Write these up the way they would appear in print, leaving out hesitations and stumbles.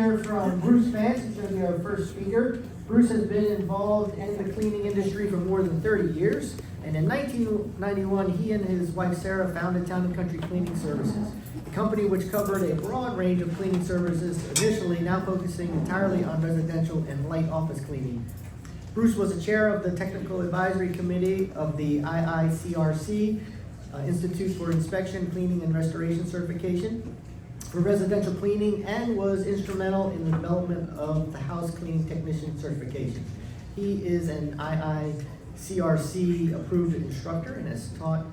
hear from Bruce Vance. He's going to be our first speaker. Bruce has been involved in the cleaning industry for more than 30 years. And in 1991, he and his wife Sarah founded Town & Country Cleaning Services, a company which covered a broad range of cleaning services, initially now focusing entirely on residential and light office cleaning. Bruce was the chair of the Technical Advisory Committee of the IICRC, Institute for Inspection, Cleaning, and Restoration Certification for residential cleaning, and was instrumental in the development of the House Cleaning Technician Certification. He is an IICRC approved instructor and has taught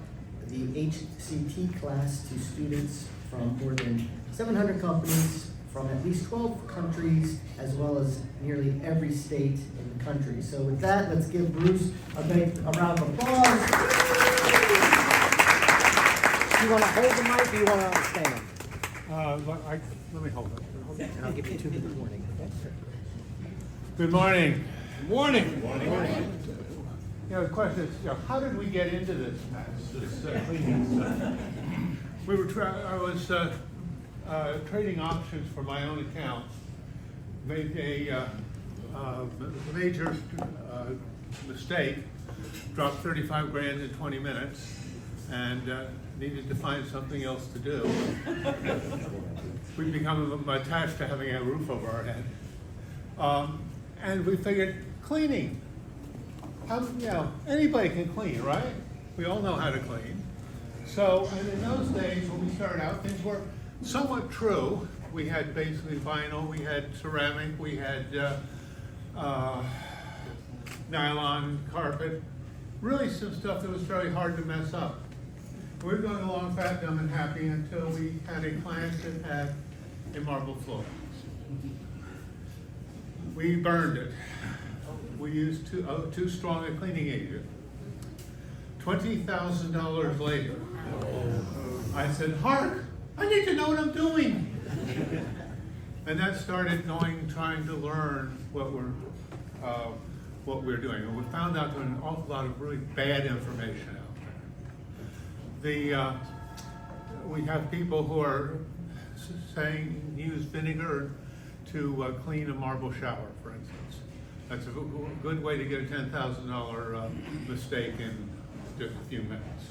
the HCT class to students from more than 700 companies from at least 12 countries, as well as nearly every state in the country. So with that, let's give Bruce a round of applause. You want to hold the mic or you want to stand? Let me hold it. I'll give you 2 minutes warning. Okay? Good morning. Good morning. You know, the question is, how did we get into this mess, this cleaning stuff? I was trading options for my own account. Made a major mistake. Dropped 35 grand in 20 minutes, and needed to find something else to do. We've become attached to having a roof over our head. And we figured cleaning. Anybody can clean, right? We all know how to clean. So, and in those days when we started out, things were somewhat true. We had basically vinyl, we had ceramic, we had nylon carpet, really some stuff that was very hard to mess up. We were going along fat, dumb, and happy until we had a client that had a marble floor. We burned it. We used too strong a cleaning agent. $20,000 later, I said, "Hark, I need to know what I'm doing." And that started trying to learn what we're doing. And we found out there was an awful lot of really bad information out there. We have people who are saying use vinegar to clean a marble shower, for instance. That's a good way to get a $10,000 mistake in just a few minutes.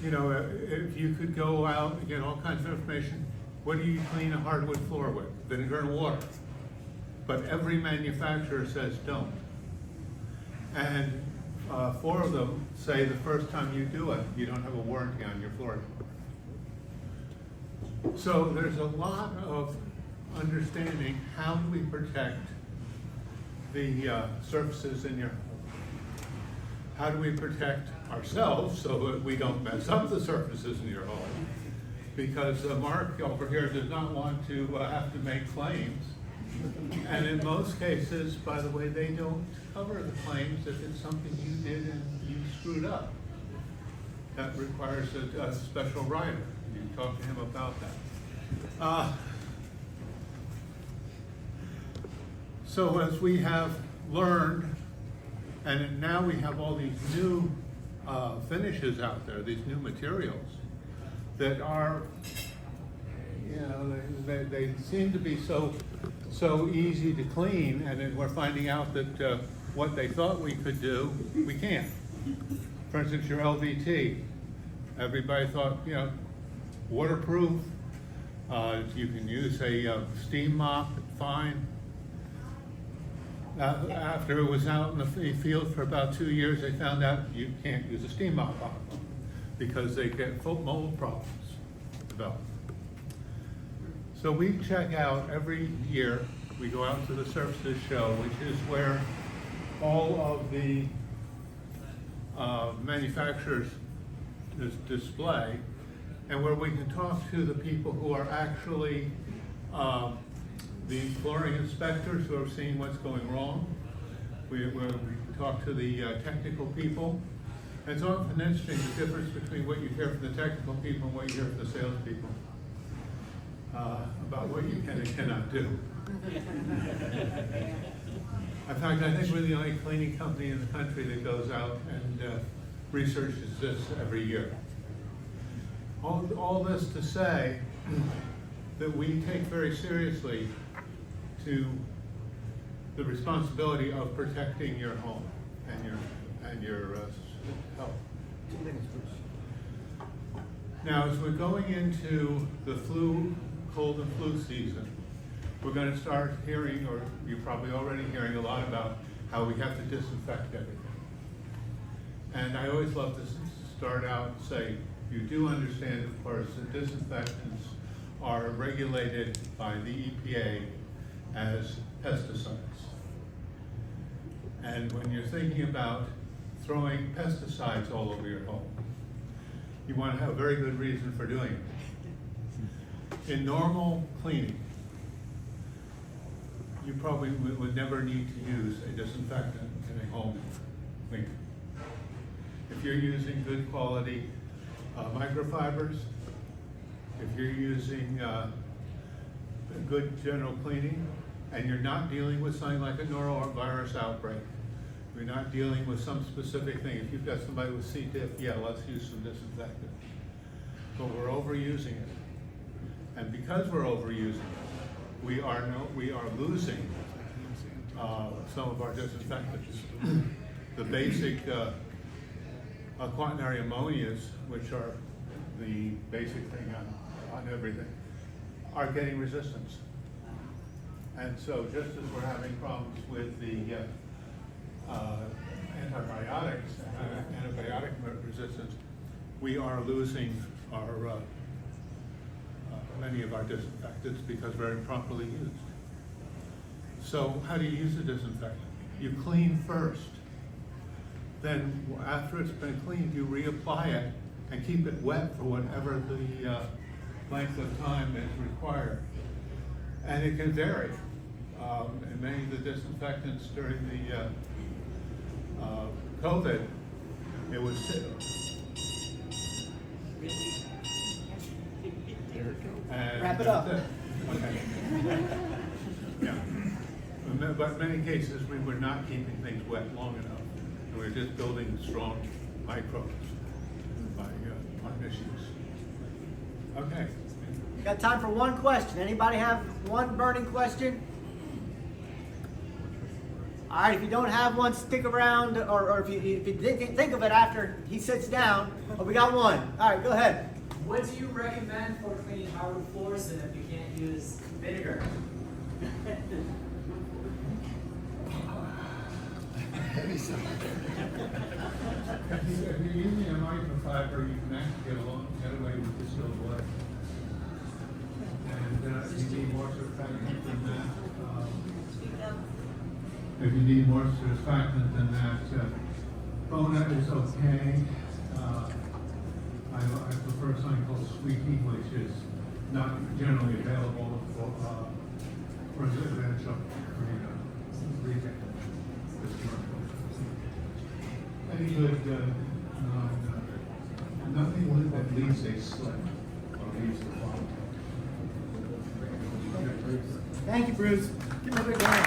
If you could go out and get all kinds of information, what do you clean a hardwood floor with? Vinegar and water. But every manufacturer says don't. And 4 of them say the first time you do it, you don't have a warranty on your floor. So there's a lot of understanding how do we protect the surfaces in your home. How do we protect ourselves so that we don't mess up the surfaces in your home? Because Mark over here does not want to have to make claims. And in most cases, by the way, they don't cover the claims if it's something you did and you screwed up. That requires a special rider. You can talk to him about that. So as we have learned, and now we have all these new finishes out there, these new materials that are, they seem to be so easy to clean, and then we're finding out that what they thought we could do, we can't. For instance, your LVT, everybody thought, waterproof. You can use a steam mop, fine. After it was out in the field for about 2 years, they found out you can't use a steam mop on them because they get mold problems develop. So we check out every year. We go out to the Surfaces Show, which is where all of the manufacturers display, and where we can talk to the people who are actually the flooring inspectors who are seeing what's going wrong. We talk to the technical people. And it's often interesting the difference between what you hear from the technical people and what you hear from the salespeople about what you can and cannot do. In fact, I think we're the only cleaning company in the country that goes out and researches this every year. All this to say that we take very seriously to the responsibility of protecting your home and your health. Now, as we're going into the cold and flu season, we're going to start hearing, or you're probably already hearing a lot about how we have to disinfect everything. And I always love to start out and say, you do understand, of course, that disinfectants are regulated by the EPA as pesticides. And when you're thinking about throwing pesticides all over your home, you want to have a very good reason for doing it. In normal cleaning, you probably would never need to use a disinfectant in a home cleaning. If you're using good quality microfibers, if you're using good general cleaning, and you're not dealing with something like a norovirus outbreak, you're not dealing with some specific thing. If you've got somebody with C. diff, yeah, let's use some disinfectant. But we're overusing it. And because we're overusing it, we are losing some of our disinfectants. The basic quaternary ammonias, which are the basic thing on everything, are getting resistance. And so just as we're having problems with the antibiotics, antibiotic resistance, we are losing our many of our disinfectants because they're improperly used. So how do you use a disinfectant? You clean first. Then after it's been cleaned, you reapply it and keep it wet for whatever the length of time is required. And it can vary. And many of the disinfectants during the COVID, it was and Wrap it up. Okay. Yeah. But in many cases, we were not keeping things wet long enough. And we were just building strong microbes by misuse. Okay. Got time for one question. Anybody have one burning question? All right, if you don't have one, stick around, or if you think of it after he sits down. Oh, we got one. All right, go ahead. What do you recommend for cleaning hardwood floors if you can't use vinegar? If you're using a microfiber, you can actually get away with distilled water. And if you need more surfactant than that, Bona is okay. I prefer something called Squeaky, which is not generally available for residential retail. Any good, nothing that leaves a slip or leaves the bottom. Thank you, Bruce. Give him a big round.